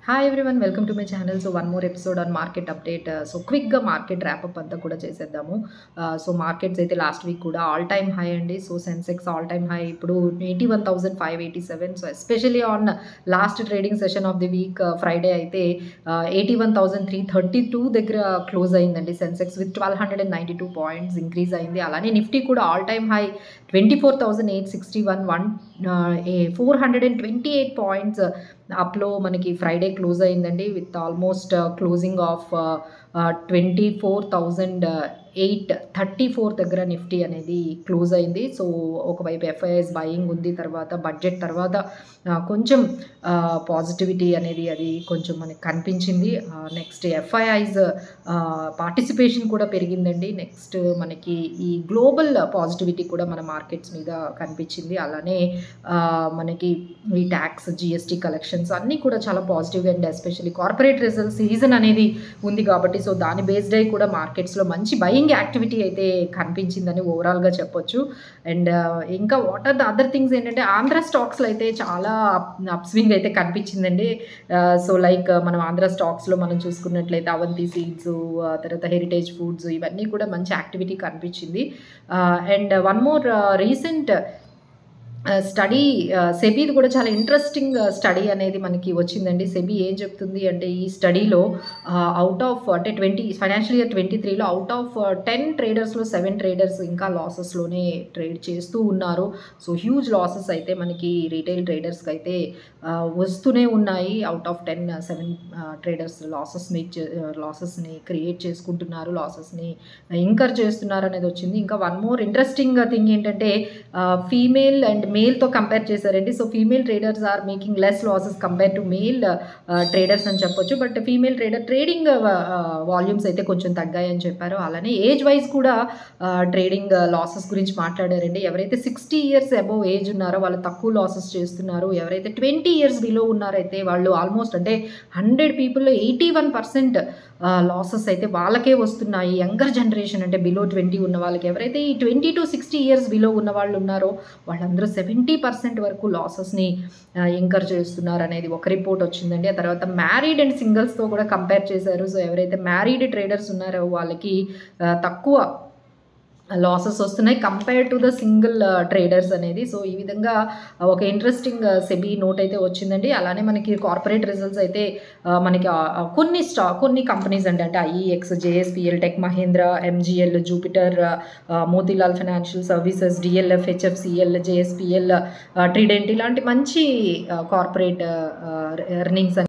Hi everyone, welcome to my channel. So one more episode on market update. So quick ga market wrap up anta kuda cheseddamu. So markets aithe last week kuda all time high andi. So Sensex all time high ippudu 81,587. So especially on last trading session of the week Friday aithe 81,332 దగ్గర close అయిందండి. Sensex with 1292 points increase అయింది. అలానే Nifty కూడా all time high 24,861 428 points అప్లో మనకి Friday close అయిందండి with almost closing of 24,834 దగ్గర Nifty అనేది close అయింది. సో ఒకవైపు ఎఫ్ఐఎస్ బయింగ్ ఉంది, తర్వాత బడ్జెట్ తర్వాత కొంచెం పాజిటివిటీ అనేది అది కొంచెం మనకి కనిపించింది. నెక్స్ట్ ఎఫ్ఐఐస్ పార్టిసిపేషన్ కూడా పెరిగిందండి. నెక్స్ట్ మనకి ఈ గ్లోబల్ పాజిటివిటీ కూడా మన మార్కెట్స్ మీద కనిపించింది. అలానే మనకి ఈ ట్యాక్స్ జిఎస్టీ కలెక్షన్స్ అన్నీ కూడా చాలా పాజిటివ్గా and especially corporate results season అనేది ఉంది కాబట్టి సో దాని బేస్డ్ అయి కూడా మార్కెట్స్లో మంచి బయింగ్ యాక్టివిటీ అయితే కనిపించిందని ఓవరాల్గా చెప్పొచ్చు. అండ్ ఇంకా what are the other things ఏంటంటే ఆంధ్ర స్టాక్స్లో అయితే చాలా అప్ స్వింగ్ అయితే కనిపించిందండి. సో లైక్ మనం ఆంధ్ర స్టాక్స్లో మనం చూసుకున్నట్లయితే అవంతి సీడ్స్, తర్వాత హెరిటేజ్ ఫుడ్స్ ఇవన్నీ కూడా మంచి యాక్టివిటీ కనిపించింది. And one more recent study సెబీది కూడా చాలా ఇంట్రెస్టింగ్ స్టడీ అనేది మనకి వచ్చిందండి. సెబీ ఏం చెప్తుంది అంటే ఈ స్టడీలో అవుట్ ఆఫ్ అంటే ఫైనాన్షియల్ ఇయర్ 23లో అవుట్ ఆఫ్ 10 ట్రేడర్స్లో 7 ట్రేడర్స్ ఇంకా లాసెస్లోనే ట్రేడ్ చేస్తూ ఉన్నారు. సో హ్యూజ్ లాసెస్ అయితే మనకి రీటైల్ ట్రేడర్స్కి అయితే వస్తూనే ఉన్నాయి. అవుట్ ఆఫ్ 10 7 ట్రేడర్స్ లాసెస్ని క్రియేట్ చేసుకుంటున్నారు, లాసెస్ని ఇంకర్ చేస్తున్నారు అనేది వచ్చింది. ఇంకా వన్ మోర్ ఇంట్రెస్టింగ్ థింగ్ ఏంటంటే ఫీమేల్ అండ్ మేల్తో కంపేర్ చేశారండి. So female traders are making less losses compare to male traders అని చెప్పొచ్చు. బట్ ఫీమేల్ ట్రేడింగ్ వాల్యూమ్స్ అయితే కొంచెం తగ్గాయని చెప్పారు. అలానే ఏజ్ వైజ్ కూడా ట్రేడింగ్ లాసెస్ గురించి మాట్లాడారండి. ఎవరైతే 60 years అబోవ్ ఏజ్ ఉన్నారో వాళ్ళు తక్కువ లాసెస్ చేస్తున్నారు. ఎవరైతే 20 years బిలో ఉన్నారైతే వాళ్ళు ఆల్మోస్ట్ అంటే 100 పీపుల్లో 81% లాసెస్ అయితే వాళ్ళకే వస్తున్నాయి. యంగర్ జనరేషన్ అంటే బిలో 20 ఉన్న వాళ్ళకి, ఎవరైతే ఈ 20 to 60 years బిలో ఉన్న వాళ్ళు ఉన్నారో వాళ్ళందరూ 70% వరకు లాసెస్ని ఇంకర్ చేస్తున్నారు అనేది ఒక రిపోర్ట్ వచ్చిందండి. ఆ తర్వాత మ్యారీడ్ అండ్ సింగిల్స్తో కూడా కంపేర్ చేశారు. సో ఎవరైతే మ్యారీడ్ ట్రేడర్స్ ఉన్నారో వాళ్ళకి తక్కువ లాసెస్ వస్తున్నాయి compare to the single traders అనేది. సో ఈ విధంగా ఒక ఇంట్రెస్టింగ్ సెబీ నోట్ అయితే వచ్చిందండి. అలానే మనకి కార్పొరేట్ రిజల్ట్స్ అయితే మనకి కొన్ని కంపెనీస్ అంటే IEX, JSPL, tech Mahindra, MGL, Jupiter, Motilal financial services, DLF, HFCL, JSPL, trident ఇలాంటి మంచి కార్పొరేట్ ఎర్నింగ్స్